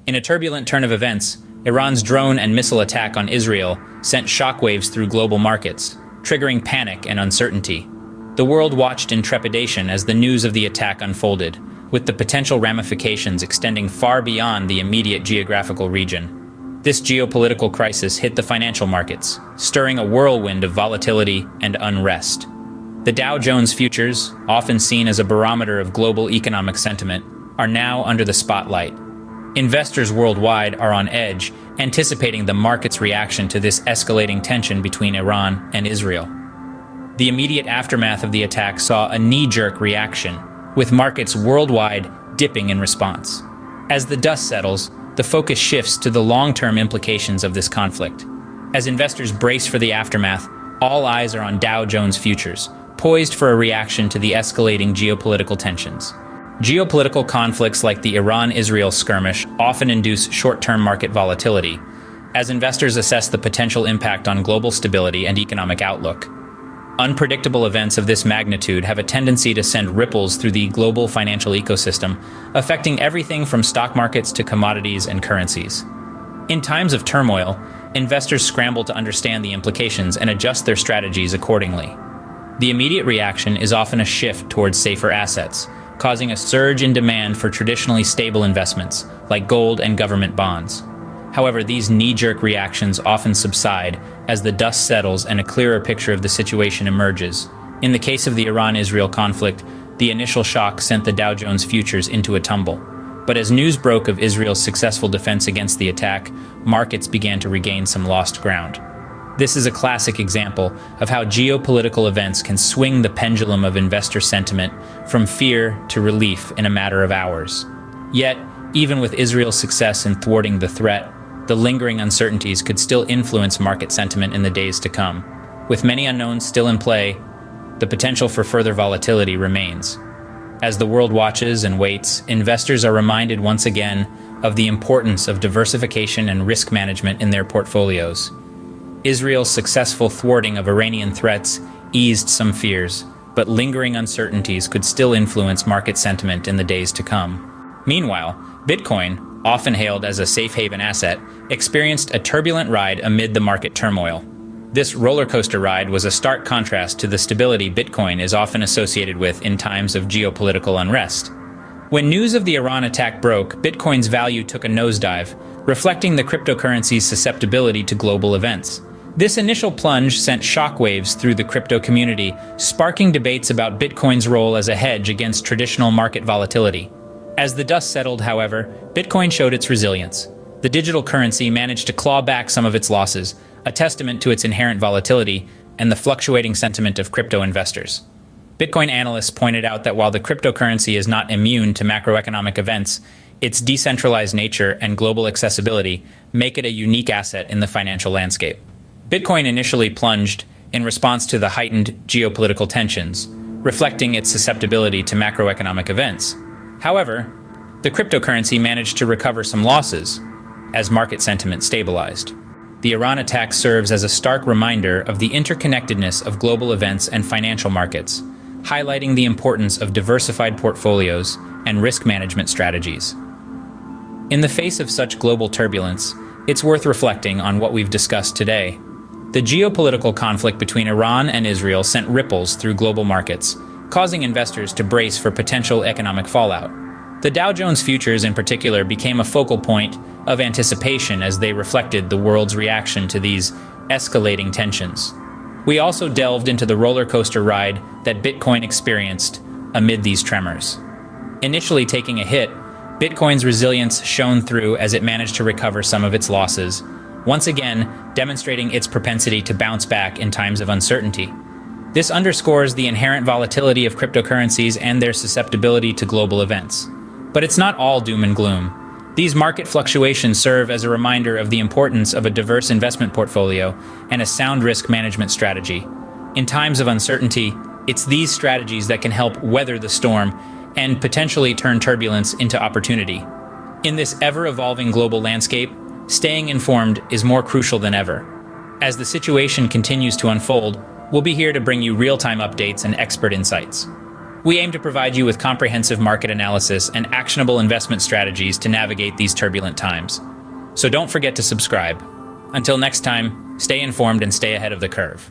In a turbulent turn of events, Iran's drone and missile attack on Israel sent shockwaves through global markets, triggering panic and uncertainty. The world watched in trepidation as the news of the attack unfolded, with the potential ramifications extending far beyond the immediate geographical region. This geopolitical crisis hit the financial markets, stirring a whirlwind of volatility and unrest. The Dow Jones futures, often seen as a barometer of global economic sentiment, are now under the spotlight. Investors worldwide are on edge, anticipating the market's reaction to this escalating tension between Iran and Israel. The immediate aftermath of the attack saw a knee-jerk reaction, with markets worldwide dipping in response. As the dust settles, the focus shifts to the long-term implications of this conflict. As investors brace for the aftermath, all eyes are on Dow Jones futures, poised for a reaction to the escalating geopolitical tensions. Geopolitical conflicts like the Iran-Israel skirmish often induce short-term market volatility, as investors assess the potential impact on global stability and economic outlook. Unpredictable events of this magnitude have a tendency to send ripples through the global financial ecosystem, affecting everything from stock markets to commodities and currencies. In times of turmoil, investors scramble to understand the implications and adjust their strategies accordingly. The immediate reaction is often a shift towards safer assets, causing a surge in demand for traditionally stable investments, like gold and government bonds. However, these knee-jerk reactions often subside as the dust settles and a clearer picture of the situation emerges. In the case of the Iran-Israel conflict, the initial shock sent the Dow Jones futures into a tumble. But as news broke of Israel's successful defense against the attack, markets began to regain some lost ground. This is a classic example of how geopolitical events can swing the pendulum of investor sentiment from fear to relief in a matter of hours. Yet, even with Israel's success in thwarting the threat, the lingering uncertainties could still influence market sentiment in the days to come. With many unknowns still in play, the potential for further volatility remains. As the world watches and waits, investors are reminded once again of the importance of diversification and risk management in their portfolios. Israel's successful thwarting of Iranian threats eased some fears, but lingering uncertainties could still influence market sentiment in the days to come. Meanwhile, Bitcoin, often hailed as a safe haven asset, experienced a turbulent ride amid the market turmoil. This rollercoaster ride was a stark contrast to the stability Bitcoin is often associated with in times of geopolitical unrest. When news of the Iran attack broke, Bitcoin's value took a nosedive, reflecting the cryptocurrency's susceptibility to global events. This initial plunge sent shockwaves through the crypto community, sparking debates about Bitcoin's role as a hedge against traditional market volatility. As the dust settled, however, Bitcoin showed its resilience. The digital currency managed to claw back some of its losses, a testament to its inherent volatility and the fluctuating sentiment of crypto investors. Bitcoin analysts pointed out that while the cryptocurrency is not immune to macroeconomic events, its decentralized nature and global accessibility make it a unique asset in the financial landscape. Bitcoin initially plunged in response to the heightened geopolitical tensions, reflecting its susceptibility to macroeconomic events. However, the cryptocurrency managed to recover some losses as market sentiment stabilized. The Iran attack serves as a stark reminder of the interconnectedness of global events and financial markets, highlighting the importance of diversified portfolios and risk management strategies. In the face of such global turbulence, it's worth reflecting on what we've discussed today. The geopolitical conflict between Iran and Israel sent ripples through global markets, causing investors to brace for potential economic fallout. The Dow Jones futures in particular became a focal point of anticipation as they reflected the world's reaction to these escalating tensions. We also delved into the rollercoaster ride that Bitcoin experienced amid these tremors. Initially taking a hit, Bitcoin's resilience shone through as it managed to recover some of its losses, once again demonstrating its propensity to bounce back in times of uncertainty. This underscores the inherent volatility of cryptocurrencies and their susceptibility to global events. But it's not all doom and gloom. These market fluctuations serve as a reminder of the importance of a diverse investment portfolio and a sound risk management strategy. In times of uncertainty, it's these strategies that can help weather the storm and potentially turn turbulence into opportunity. In this ever-evolving global landscape, staying informed is more crucial than ever. As the situation continues to unfold, we'll be here to bring you real-time updates and expert insights. We aim to provide you with comprehensive market analysis and actionable investment strategies to navigate these turbulent times. So don't forget to subscribe. Until next time, stay informed and stay ahead of the curve.